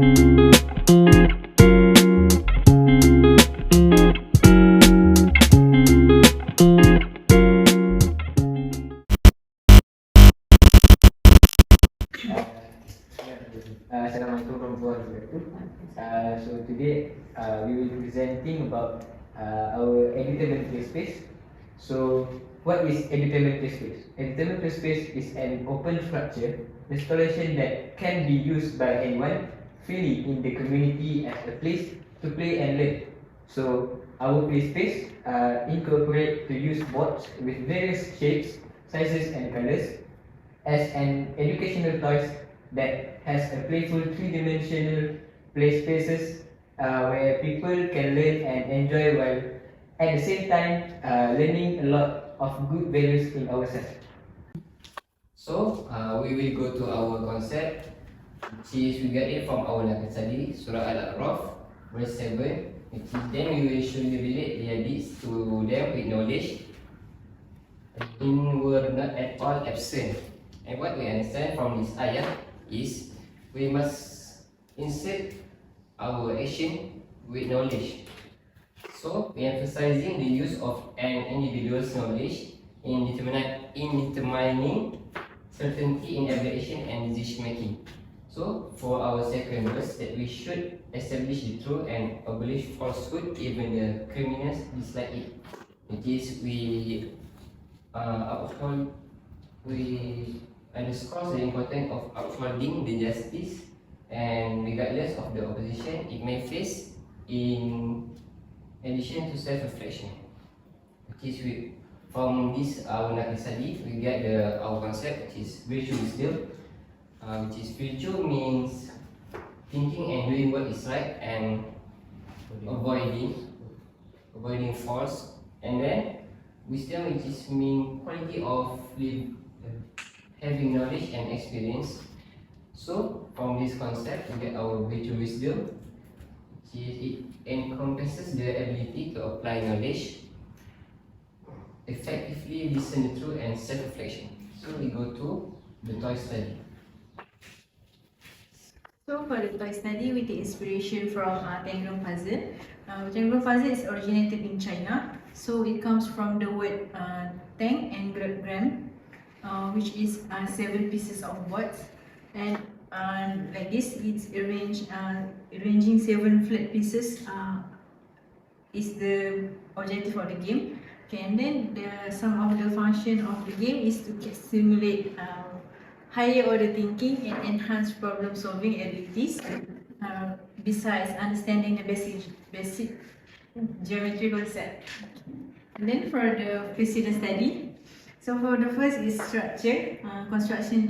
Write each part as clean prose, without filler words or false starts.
Assalamualaikum warahmatullahi wabarakatuh. So today we will be presenting about our editable space. So what is editable space? Editable space is an open structure installation that can be used by anyone freely in the community as a place to play and learn. So our play space incorporate to use boards with various shapes, sizes and colors as an educational toys that has a playful three-dimensional play spaces where people can learn and enjoy while at the same time learning a lot of good values in ourselves. So we will go to our concept, which is we get it from our Nabi study, Surah Al-A'raf, verse 7. Which is then we will surely relate the hadiths to them with knowledge, in were not at all absent. And what we understand from this ayah is we must insert our action with knowledge. So we emphasizing the use of an individual's knowledge in determining certainty in evaluation and decision making. So for our second verse, that we should establish the truth and abolish falsehood even the criminals dislike it. It is we underscores the importance of upholding the justice and regardless of the opposition it may face, in addition to self-reflection. Which is from this our Nabi study we get our concept, which is virtue wisdom, which is virtue means thinking and doing what is right and avoiding false, and then wisdom, which is mean quality of having knowledge and experience. So from this concept we get our virtue wisdom, which is it encompasses the ability to apply knowledge, effectively listen the truth and self-reflection. So we go to the toy study. So for the toy study, we take inspiration from Tangram puzzle. Tangram puzzle is originated in China, so it comes from the word tang and gram, which is 7 pieces of boards, and like this, it's arranging 7 flat pieces is the objective of the game. Okay, and then some of the function of the game is to simulate higher order thinking and enhance problem solving abilities, besides understanding the basic geometry concept. And then for the precedent study, so for the first is structure, construction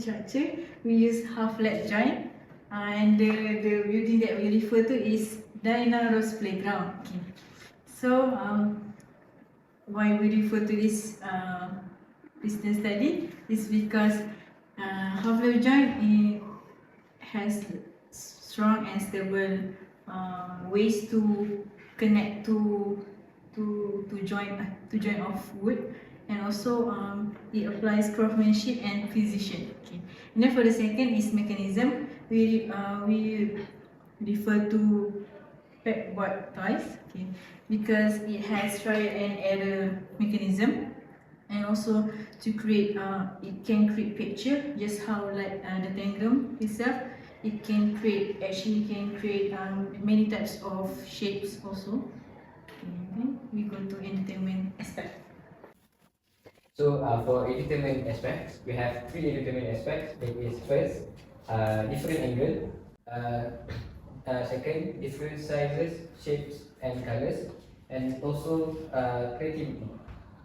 structure. We use half flat joint, and the building that we refer to is Diana Rose Playground. Okay. So why we refer to this business study is because half flat joint has strong and stable ways to connect to joint of wood, and also it applies craftsmanship and precision. Okay. And then for the second is mechanism. We refer to pegboard toys, okay, because it has trial and error mechanism, and also to create it can create picture, just how like the tangram itself. It can create many types of shapes also. Okay, we go to entertainment aspect. So for entertainment aspects, we have 3 entertainment aspects. That is first, different angle. Second, different sizes, shapes and colors, and also creativity.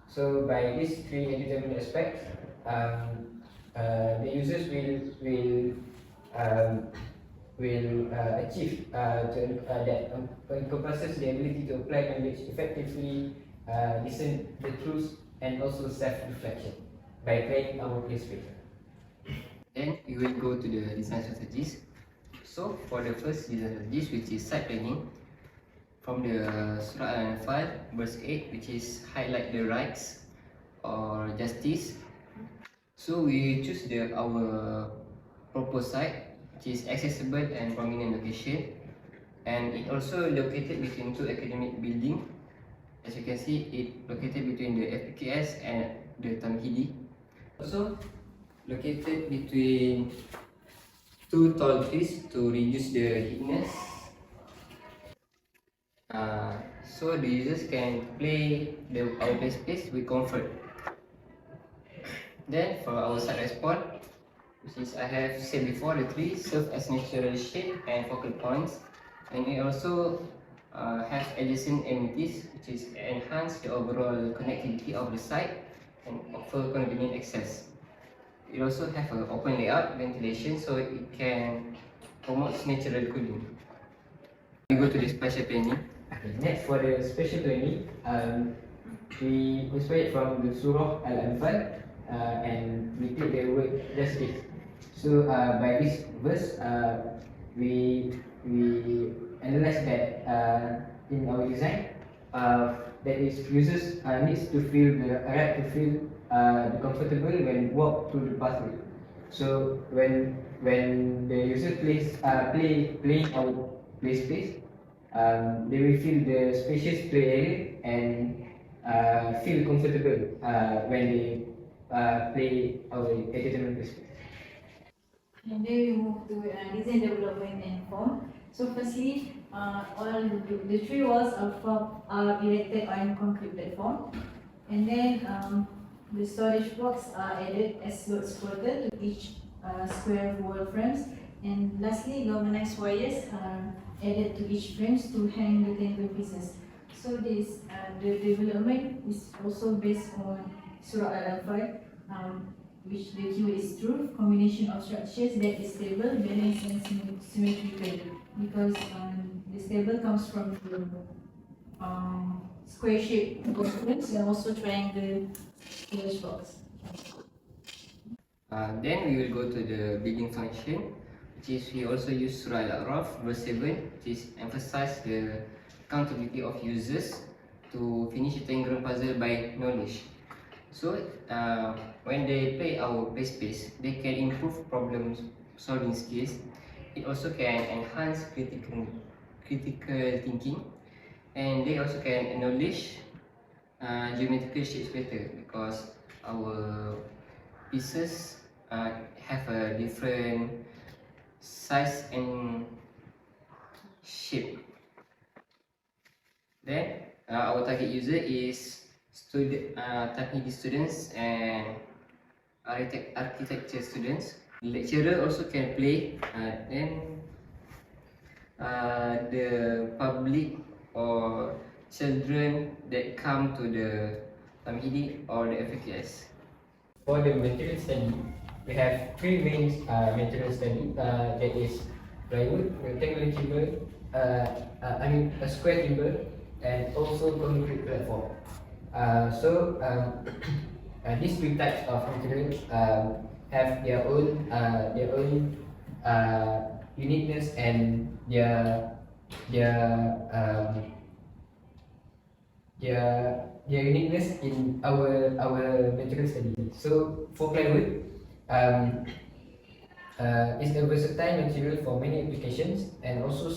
So by these 3 entertainment aspects, the users will achieve that encompasses the ability to apply knowledge effectively, listen the truth, and also self-reflection by playing our play space. Then we will go to the design strategies. So for the first design strategies, which is site planning, from the Surah Al-Anfal verse 8, which is highlight the rights or justice. So we choose our proposed site which is accessible and prominent location, and it also located between two academic buildings. As you can see, it located between the FPKS and the Tamhidi. Also located between two tall trees to reduce the heatness. So the users can play our play space with comfort. Then for our side response, which is I have said before, the trees serve as natural shade and focal points, and it also have adjacent amenities, which is enhance the overall connectivity of the site and offer convenient access. It also have an open layout ventilation, so it can promote natural cooling. We go to the special planning. Okay, next for the special planning, we inspired from the Surah Al-Anfal and we take the word justice. So by this verse, we analyze that in our design, that is users needs to feel the right to feel the comfortable when walk through the pathway. So when the user playing our play space, they will feel the spacious play area and feel comfortable when they play our entertainment space. And then we move to design development and form. So firstly, all the three walls are erected on concrete platform, and then the storage blocks are added as load supporter to each square wall frames, and lastly, galvanized wires are added to each frames to hang the tangle pieces. So this the development is also based on Surah Al-Anfal, which the keyword is truth, combination of structures that is stable, balanced and symmetrical, because the stable comes from the square shape components and also triangle storage box. Then we will go to the building function, which is we also use Surah Al-A'raf verse 7, which is emphasize the accountability of users to finish the Tangram puzzle by knowledge. So when they play our play space, they can improve problem solving skills. It also can enhance critical thinking, and they also can acknowledge geometrical shapes better, because our pieces have a different size and shape. Then our target user is Tamhidi students and architecture students. Lecturer also can play. Then the public or children that come to the Tamhidi or the FAQS. For the material study, we have three main material study. That is plywood, rectangular timber, a square timber, and also concrete platform. These three types of materials have their own uniqueness and their uniqueness in our material study. So for plywood, it's a versatile material for many applications, and also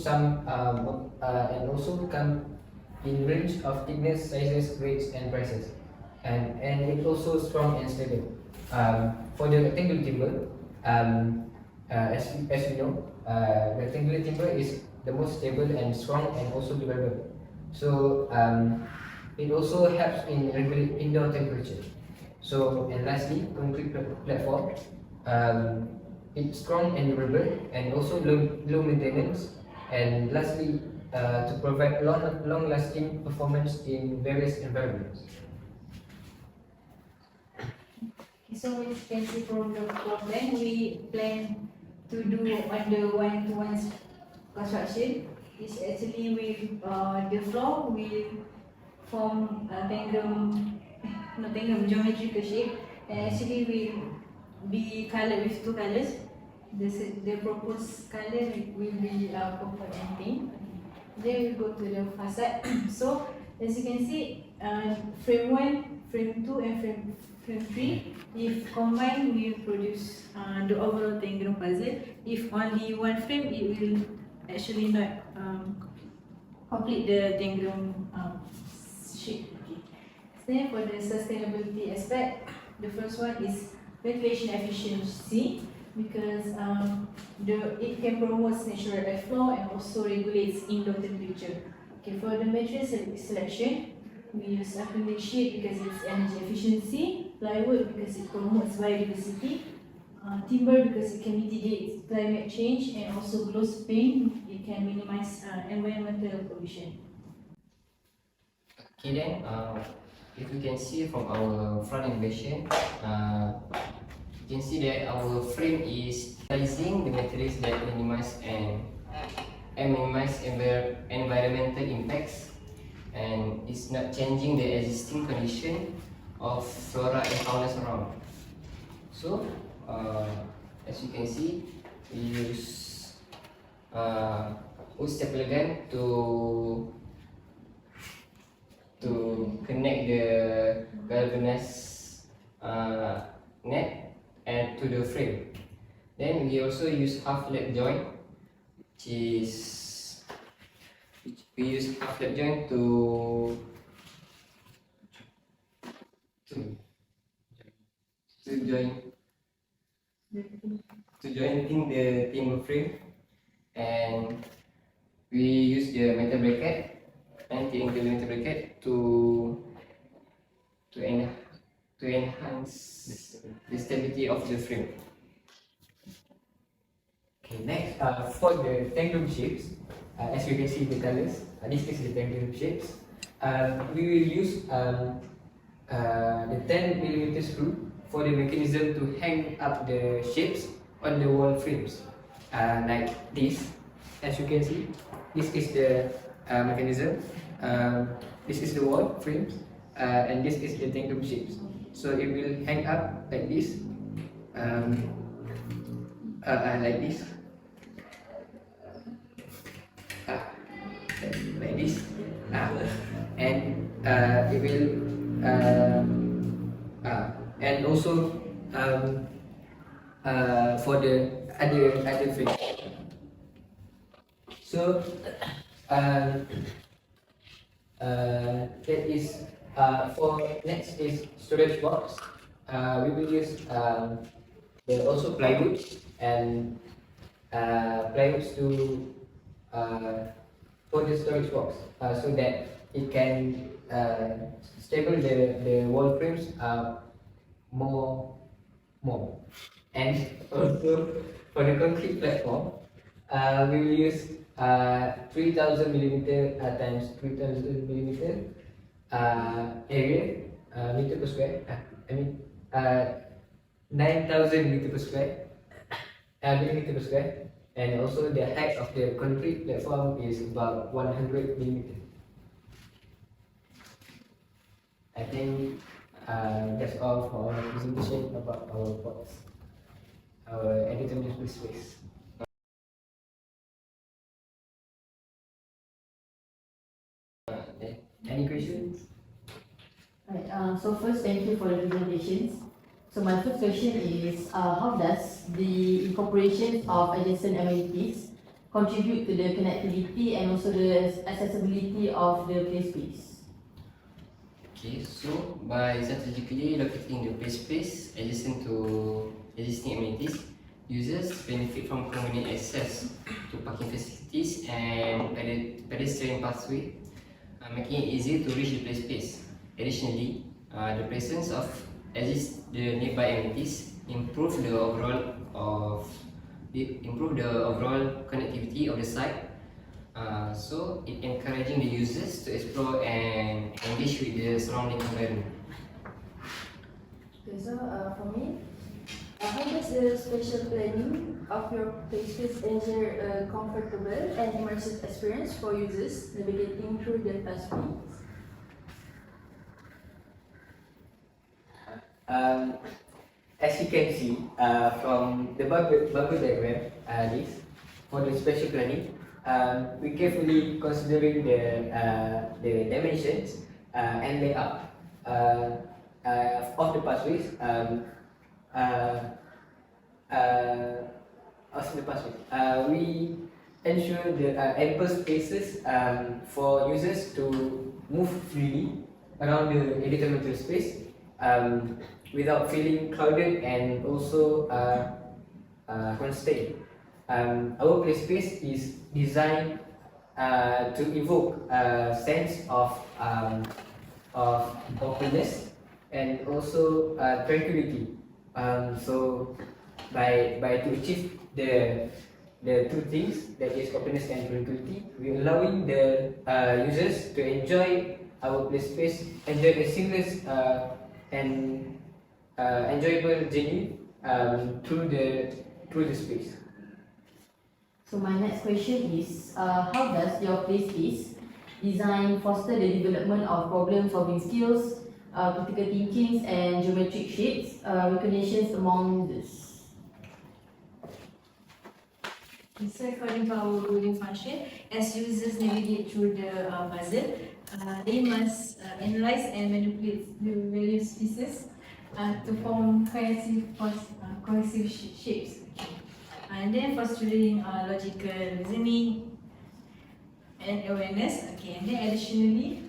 come in range of thickness, sizes, grades, and prices, and it's also strong and stable. For the rectangular timber, as we know, rectangular timber is the most stable and strong and also durable. So it also helps in regulating indoor temperature. So, and lastly, concrete platform. It's strong and durable and also low maintenance. And lastly, to provide long-lasting performance in various environments. So as you can see from the floor plan, we plan to do under one-to-one construction. It's actually with the floor will form geometrical shape, and actually will be colored with two colors. The proposed color will be purple and pink. Then we go to the facade. So as you can see, frame 1, frame 2, and country. If combined, we produce the overall tangram puzzle. If only one frame, it will actually not complete the tangram shape. Okay. Then for the sustainability aspect, the first one is ventilation efficiency because it can promote natural airflow and also regulates indoor temperature. Okay, for the material selection, we use acrylic sheet because it's energy efficiency, plywood because it promotes biodiversity, timber because it can mitigate climate change, and also gloss paint, it can minimize environmental pollution. Okay then, if we can see from our front elevation, you can see that our frame is utilizing the materials that minimize environmental impacts, and it's not changing the existing condition of flora and fauna around. So, as you can see, we use wood staple gun to connect the galvanized net and to the frame. Then we also use half lap joint, we use half lap joint to jointing the timber frame, and we use the metal bracket and the metal bracket to enhance the stability of the frame. Okay, next, for the tangram shapes, as you can see the colors, this is the tangram shapes. We will use the 10mm screw for the mechanism to hang up the shapes on the wall frames, like this. As you can see, this is the mechanism, this is the wall frames, and this is the tangram shapes. So it will hang up like this, like this. Like this, and it will and also for the other frame. So that is for next is storage box. We will use also plywood and plywoods to for the storage box, so that it can stable the wall frames more. And also for the concrete platform, we will use 3000mm times 3000mm area, meter per square. 9000 meter per square, millimeter per square. And also the height of the concrete platform is about 100mm. I think that's all for our presentation about our box, our editorial space. Any questions? Right, so first, thank you for the presentations. So my first question is, how does the incorporation of adjacent amenities contribute to the connectivity and also the accessibility of the play space? Okay, so by strategically locating the play space adjacent to existing amenities, users benefit from convenient access to parking facilities and pedestrian pathway, making it easy to reach the play space. Additionally, the presence of the nearby amenities improve the overall connectivity of the site. So it encouraging the users to explore and engage with the surrounding environment. Okay, so for me, how does the spatial planning of your play space ensure a comfortable and immersive experience for users navigating through the pathways? As you can see from the bubble diagram, this for the spatial planning, we carefully considering the dimensions and layout. of the pathways. Uh, of the pathways. We ensure the ample spaces for users to move freely around the editor material space without feeling crowded and also constrained. Our play space is designed to evoke a sense of openness and also tranquility. So by to achieve the two things, that is openness and tranquility, we allowing the users to enjoy our play space, enjoy a seamless and enjoyable journey through the space. So my next question is, how does your play space design foster the development of problem solving skills, critical thinking and geometric shapes, recognitions among users? So according to our ruling function, as users navigate through the puzzle, they must analyze and manipulate the various pieces to form cohesive shapes. And then fostering logical reasoning and awareness. Okay, and then additionally,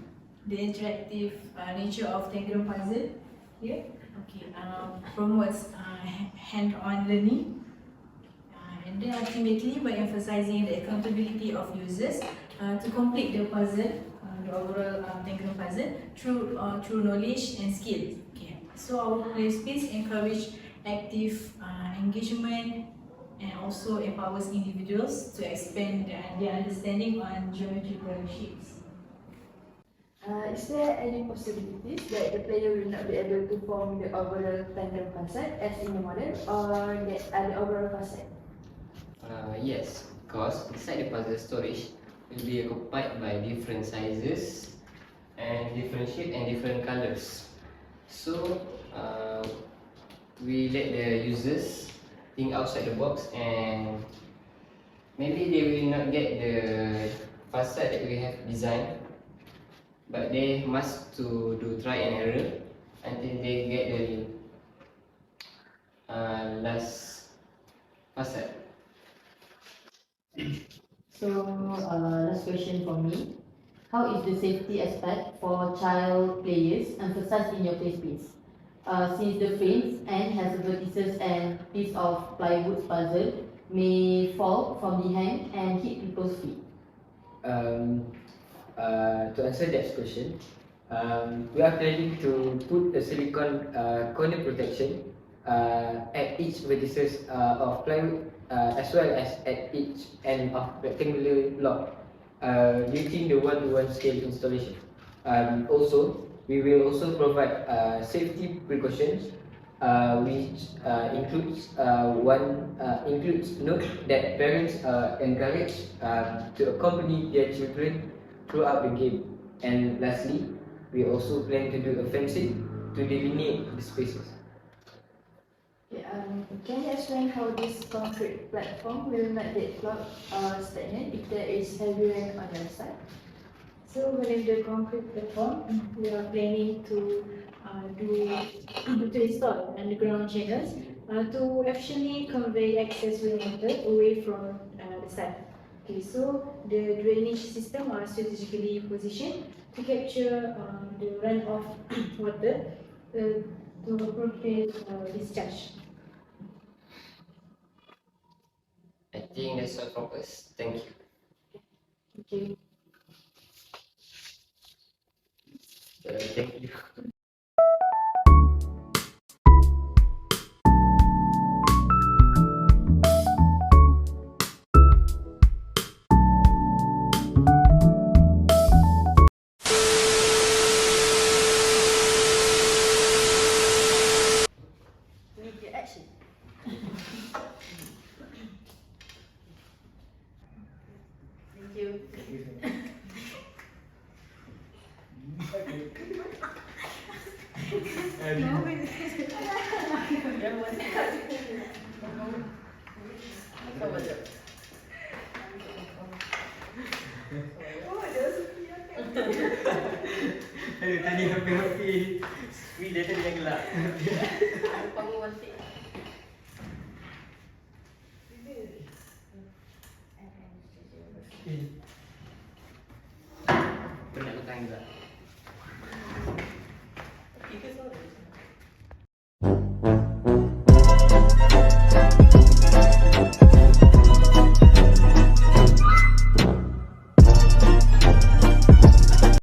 the interactive nature of Tangram puzzle here. Okay, promotes hand-on learning. And then ultimately, by emphasizing the accountability of users to complete the puzzle, the overall Tangram puzzle through knowledge and skill. Okay, so our play space encourage active engagement and also empowers individuals to expand their understanding on geometrical shapes. Is there any possibilities that the player will not be able to form the overall tandem facade as in the model, or the overall facade? Yes, because inside the puzzle storage will be occupied by different sizes and different shape and different colors. So we let the users think outside the box, and maybe they will not get the facade that we have designed, but they must to do try and error until they get the last facade. So, last question for me. How is the safety aspect for child players emphasized in your play space? Since the frames and has vertices and piece of plywood puzzle may fall from the hand and hit people's feet. To answer that question, we are planning to put a silicone corner protection at each vertices of plywood as well as at each end of rectangular block using the 1:1 scale installation. Also, we will also provide safety precautions which includes note that parents are encouraged to accompany their children throughout the game. And lastly, we also plan to do a fencing to delineate the spaces. Okay, can you explain how this concrete platform will not get clogged or stagnant if there is heavy rain on your side? So within the concrete platform, we are planning to install underground channels to efficiently convey excess rainwater away from the site. Okay, so the drainage system are strategically positioned to capture the runoff water to appropriate discharge. I think that's all from us. Thank you. Okay. Thank you. Media action. Thank you. Tadi happy-happy Wih, dia tadi dah gelap. Power one take. Penat petang juga.